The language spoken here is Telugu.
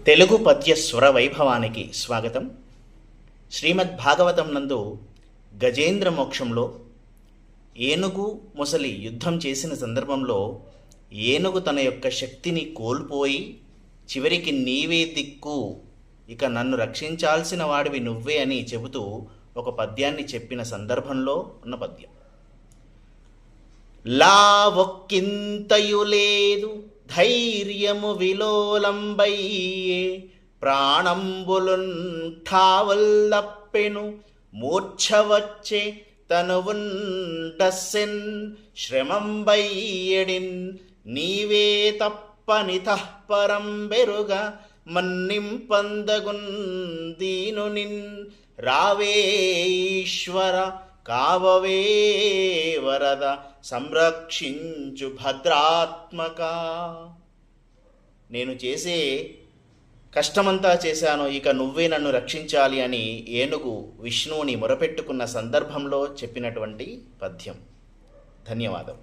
తెలుగు పద్య స్వర వైభవానికి స్వాగతం. శ్రీమద్ భాగవతం నందు గజేంద్ర మోక్షంలో ఏనుగు మొసలి యుద్ధం చేసిన సందర్భంలో ఏనుగు తన యొక్క శక్తిని కోల్పోయి చివరికి నీవే దిక్కు, ఇక నన్ను రక్షించాల్సిన వాడివి నువ్వే అని చెబుతూ ఒక పద్యాన్ని చెప్పిన సందర్భంలో ఉన్న పద్యం. లావొక్కింతయు లేదు ధైర్యము విలోలంబయ్యే, ప్రాణంబులున్ ఠావల్లప్పెను మూర్ఛ వచ్చే తనువుండస్సెన్ శ్రమంబయ్యడిన్ నీవే తప్పనితః పరంబెరుగ మన్నింపందగున్ దీనునిన్ రావే ఈశ్వర కావవే వరద సంరక్షించు భద్రాత్మక. నేను చేసే కష్టమంతా చేశాను, ఇక నువ్వే నన్ను రక్షించాలి అని ఏనుగు విష్ణువుని మొరపెట్టుకున్న సందర్భంలో చెప్పినటువంటి పద్యం. ధన్యవాదం.